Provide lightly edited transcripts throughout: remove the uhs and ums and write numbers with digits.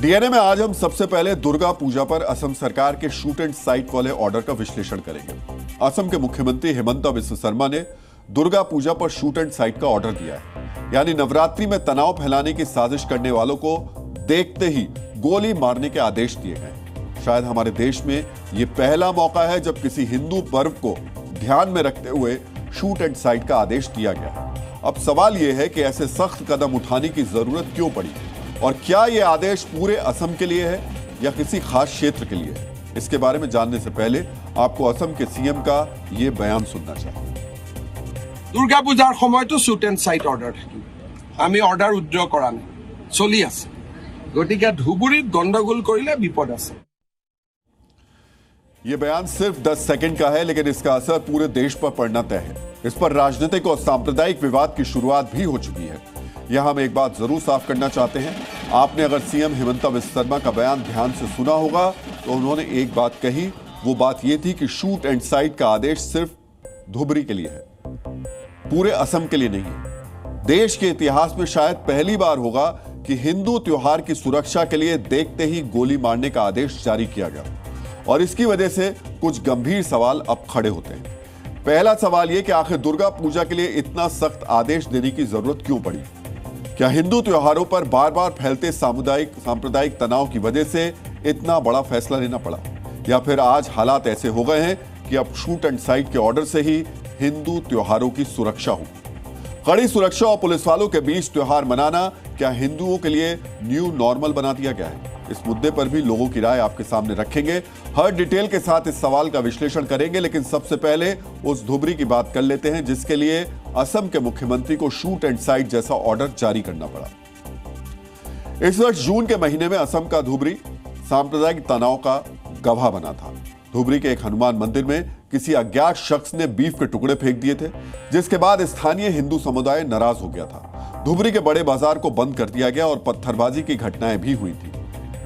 DNA में आज हम सबसे पहले दुर्गा पूजा पर असम सरकार के शूट एंड साइट वाले ऑर्डर का विश्लेषण करेंगे। असम के मुख्यमंत्री हिमंता बिस्वा शर्मा ने दुर्गा पूजा पर शूट एंड साइट का ऑर्डर दिया है, यानी नवरात्रि में तनाव फैलाने की साजिश करने वालों को देखते ही गोली मारने के आदेश दिए गए। शायद हमारे देश में यह पहला मौका है जब किसी हिंदू पर्व को ध्यान में रखते हुए शूट एंड साइट का आदेश दिया गया। अब सवाल यह है कि ऐसे सख्त कदम उठाने की जरूरत क्यों पड़ी और क्या यह आदेश पूरे असम के लिए है या किसी खास क्षेत्र के लिए है? इसके बारे में जानने से पहले आपको असम के सीएम का यह बयान सुनना चाहिए। दुर्गा पूजार समय तो शूट एंड साइट ऑर्डर आमी ऑर्डर उद्र करा नहीं चली आछे, गतिके धुबुरीत गंडगोल करिले विपद आछे। यह बयान सिर्फ 10 सेकंड का है, लेकिन इसका असर पूरे देश पर पड़ना तय है। इस पर राजनीतिक और सांप्रदायिक विवाद की शुरुआत भी हो चुकी है। यहां हम एक बात जरूर साफ करना चाहते हैं। आपने अगर सीएम हिमंता बिस्वा शर्मा का बयान ध्यान से सुना होगा तो उन्होंने एक बात कही। वो बात यह थी कि शूट एंड साइट का आदेश सिर्फ धुबरी के लिए है, पूरे असम के लिए नहीं है। देश के इतिहास में शायद पहली बार होगा कि हिंदू त्योहार की सुरक्षा के लिए देखते ही गोली मारने का आदेश जारी किया गया, और इसकी वजह से कुछ गंभीर सवाल अब खड़े होते हैं। पहला सवाल यह कि आखिर दुर्गा पूजा के लिए इतना सख्त आदेश देने की जरूरत क्यों पड़ी? क्या हिंदू त्योहारों पर बार बार फैलते सांप्रदायिक तनाव की वजह से इतना बड़ा फैसला लेना पड़ा, या फिर आज हालात ऐसे हो गए हैं कि अब शूट एंड साइट के ऑर्डर से ही हिंदू त्योहारों की सुरक्षा हो? कड़ी सुरक्षा और पुलिस वालों के बीच त्योहार मनाना क्या हिंदुओं के लिए न्यू नॉर्मल बना दिया गया है? इस मुद्दे पर भी लोगों की राय आपके सामने रखेंगे। हर डिटेल के साथ इस सवाल का विश्लेषण करेंगे, लेकिन सबसे पहले उस धुबरी की बात कर लेते हैं जिसके लिए असम के मुख्यमंत्री को शूट एंड साइट जैसा ऑर्डर जारी करना पड़ा। इस वर्ष जून के महीने में असम का धुबरी सांप्रदायिक तनाव का गवाह बना था। धुबरी के एक हनुमान मंदिर में किसी अज्ञात शख्स ने बीफ के टुकड़े फेंक दिए थे, जिसके बाद स्थानीय हिंदू समुदाय नाराज हो गया था। धुबरी के बड़े बाजार को बंद कर दिया गया और पत्थरबाजी की घटनाएं भी हुई थी,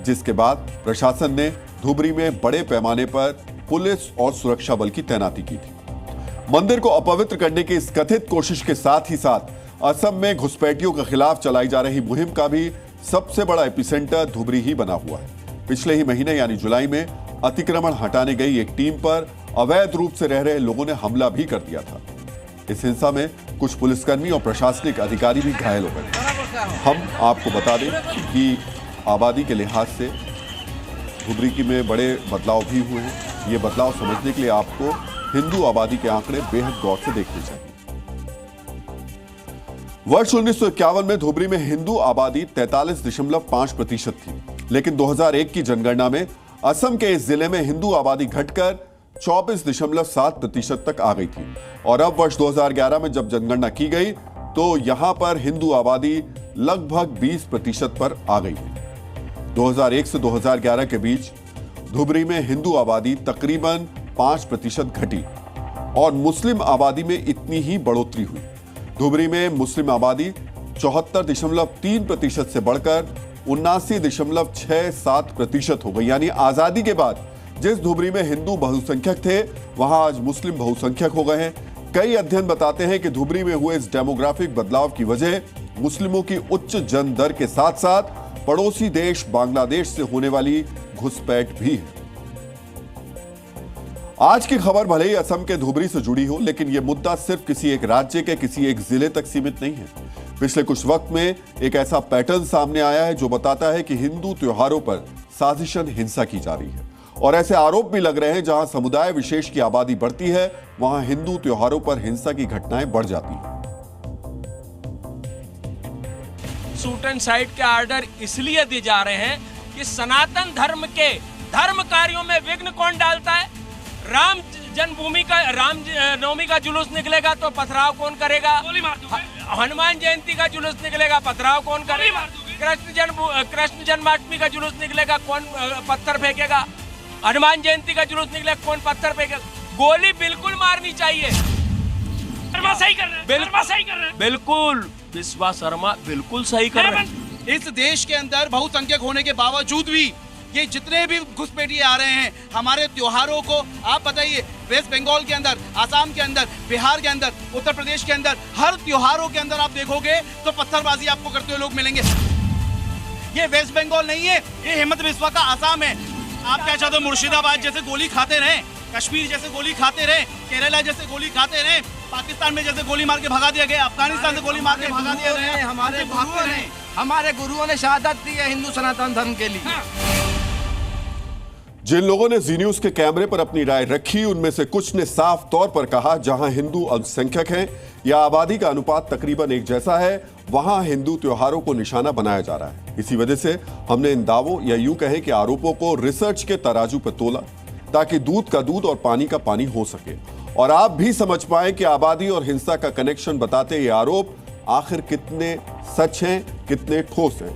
जिसके बाद प्रशासन ने धुबरी में बड़े पैमाने पर पुलिस और सुरक्षा बल की तैनाती की थी। मंदिर को अपवित्र करने की इस कथित कोशिश के साथ ही साथ असम में घुसपैठियों के खिलाफ चलाई जा रही मुहिम का भी सबसे बड़ा एपिसेंटर धुबरी ही बना हुआ है। पिछले ही महीने यानी जुलाई में अतिक्रमण हटाने गई एक टीम पर अवैध रूप से रह रहे लोगों ने हमला भी कर दिया था। इस हिंसा में कुछ पुलिसकर्मी और प्रशासनिक अधिकारी भी घायल हो गए। हम आपको बता दें कि आबादी के लिहाज से धुबरी की में बड़े बदलाव भी हुए हैं। ये बदलाव समझने के लिए आपको हिंदू आबादी के आंकड़े बेहद गौर से देखने चाहिए। वर्ष 1951 में धुबरी में हिंदू आबादी 43.5% थी, लेकिन 2001 की जनगणना में असम के इस जिले में हिंदू आबादी घटकर 24.7% तक आ गई थी। और अब वर्ष 2011 में जब जनगणना की गई तो यहां पर हिंदू आबादी लगभग 20% पर आ गई है। 2001 से 2011 के बीच धुबरी में हिंदू आबादी तकरीबन 5% घटी और मुस्लिम आबादी में इतनी ही बढ़ोतरी हुई। धुबरी में मुस्लिम आबादी 74.3% से बढ़कर 79.67% हो गई। यानी आजादी के बाद जिस धुबरी में हिंदू बहुसंख्यक थे वहां आज मुस्लिम बहुसंख्यक हो गए हैं। कई अध्ययन बताते हैं कि धुबरी में हुए इस डेमोग्राफिक बदलाव की वजह मुस्लिमों की उच्च जन दर के साथ साथ पड़ोसी देश बांग्लादेश से होने वाली घुसपैठ भी है। आज की खबर भले ही असम के धुबरी से जुड़ी हो, लेकिन यह मुद्दा सिर्फ किसी एक राज्य के किसी एक जिले तक सीमित नहीं है। पिछले कुछ वक्त में एक ऐसा पैटर्न सामने आया है जो बताता है कि हिंदू त्योहारों पर साजिशन हिंसा की जा रही है, और ऐसे आरोप भी लग रहे हैं जहां समुदाय विशेष की आबादी बढ़ती है वहां हिंदू त्योहारों पर हिंसा की घटनाएं बढ़ जाती हैं। शूट एंड साइट के ऑर्डर इसलिए दिए जा रहे हैं कि सनातन धर्म के धर्म कार्यों में विघ्न कौन डालता है? राम नवमी का जुलूस निकलेगा तो पथराव कौन करेगा? हनुमान जयंती का जुलूस निकलेगा, पथराव कौन करेगा? कृष्ण जन्माष्टमी का जुलूस निकलेगा, कौन पत्थर फेंकेगा? हनुमान जयंती का जुलूस निकलेगा, कौन पत्थर फेंकेगा? गोली बिल्कुल मारनी चाहिए। सही कर रहे हैं। बिल्कुल बिस्वा शर्मा बिल्कुल सही कर रहे हैं। इस देश के अंदर बहुसंख्यक होने के बावजूद भी ये जितने भी घुसपैठिए आ रहे हैं हमारे त्योहारों को, आप बताइए वेस्ट बंगाल के अंदर, आसाम के अंदर, बिहार के अंदर, उत्तर प्रदेश के अंदर, हर त्योहारों के अंदर आप देखोगे तो पत्थरबाजी आपको करते हुए लोग मिलेंगे। ये वेस्ट बंगाल नहीं है, ये हेमंत बिस्वा का आसाम है। आप क्या चाहते हो, मुर्शिदाबाद जैसे गोली खाते रहे, कश्मीर जैसे गोली खाते रहे, केरला जैसे गोली खाते रहे, पाकिस्तान में जैसे गोली मार के भगा दिया गया, अफगानिस्तान से गोली मार के भगा दिया गया। हमारे गुरुओं ने शहादत दी है हिंदू सनातन धर्म के लिए। जिन लोगों ने जी न्यूज के कैमरे पर अपनी राय रखी, उनमें से कुछ ने साफ तौर पर कहा जहां हिंदू अल्पसंख्यक हैं या आबादी का अनुपात तकरीबन एक जैसा है, वहां हिंदू त्योहारों को निशाना बनाया जा रहा है। इसी वजह से हमने इन दावों या यूं कहें कि आरोपों को रिसर्च के तराजू पर तोला, ताकि दूध का दूध और पानी का पानी हो सके और आप भी समझ पाए कि आबादी और हिंसा का कनेक्शन बताते ये आरोप आखिर कितने सच हैं, कितने ठोस हैं।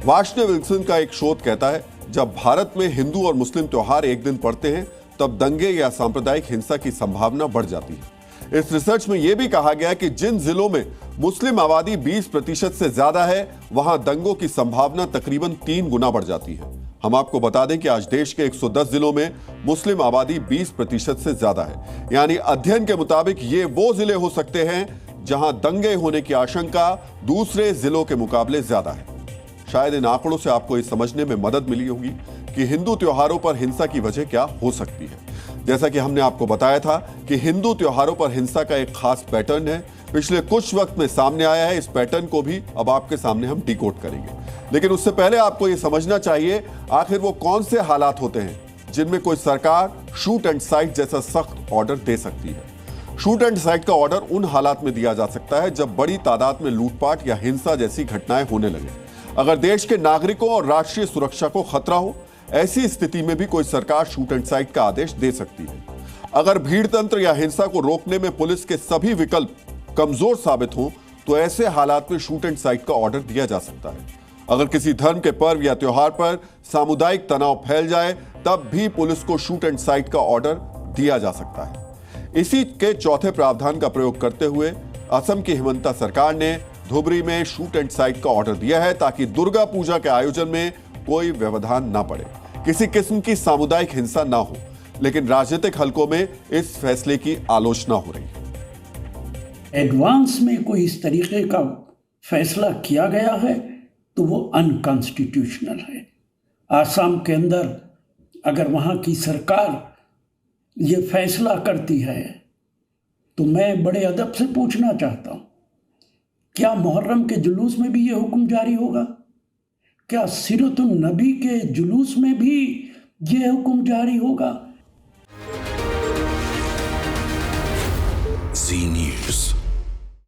वार्ष्णेय विल्सन का एक शोध कहता है, जब भारत में हिंदू और मुस्लिम त्योहार एक दिन पड़ते हैं, तब दंगे या सांप्रदायिक हिंसा की संभावना बढ़ जाती है। इस रिसर्च में यह भी कहा गया कि जिन जिलों में मुस्लिम आबादी 20% से ज्यादा है, वहां दंगों की संभावना तकरीबन 3 गुना बढ़ जाती है। हम आपको बता दें कि आज देश के 110 जिलों में मुस्लिम आबादी 20% से ज्यादा है, यानी अध्ययन के मुताबिक ये वो जिले हो सकते हैं जहां दंगे होने की आशंका दूसरे जिलों के मुकाबले ज्यादा है। शायद इन आंकड़ों से आपको ये समझने में मदद मिली होगी कि हिंदू त्योहारों पर हिंसा की वजह क्या हो सकती है। जैसा कि हमने आपको बताया था कि हिंदू त्योहारों पर हिंसा का एक खास पैटर्न है, पिछले कुछ वक्त में सामने आया है। इस पैटर्न को भी अब आपके सामने हम डिकोड करेंगे, लेकिन उससे पहले आपको ये समझना चाहिए आखिर वो कौन से हालात होते हैं जिनमें कोई सरकार शूट एंड साइट जैसा सख्त ऑर्डर दे सकती है। शूट एंड साइट का ऑर्डर उन हालात में दिया जा सकता है जब बड़ी तादाद में लूटपाट या हिंसा जैसी घटनाएं होने लगे। अगर देश के नागरिकों और राष्ट्रीय सुरक्षा को खतरा हो, ऐसी स्थिति में भी कोई सरकार शूट एंड साइट का आदेश दे सकती है। अगर भीड़ तंत्र या हिंसा को रोकने में पुलिस के सभी विकल्प कमजोर साबित हों, तो ऐसे हालात में शूट एंड साइट का ऑर्डर दिया जा सकता है। अगर किसी धर्म के पर्व या त्योहार पर सामुदायिक तनाव फैल जाए, तब भी पुलिस को शूट एंड साइट का ऑर्डर दिया जा सकता है। इसी के चौथे प्रावधान का प्रयोग करते हुए असम की हिमंता सरकार ने धुबरी में शूट एंड साइट का ऑर्डर दिया है, ताकि दुर्गा पूजा के आयोजन में कोई व्यवधान ना पड़े, किसी किस्म की सामुदायिक हिंसा ना हो। लेकिन राजनीतिक हलकों में इस फैसले की आलोचना हो रही है। एडवांस में कोई इस तरीके का फैसला किया गया है तो वो अनकॉन्स्टिट्यूशनल है। आसाम के अंदर अगर वहाँ की सरकार ये फैसला करती है तो मैं बड़े अदब से पूछना चाहता हूँ, क्या मुहर्रम के जुलूस में भी ये हुक्म जारी होगा? क्या सीरतुन नबी के जुलूस में भी ये हुक्म जारी होगा?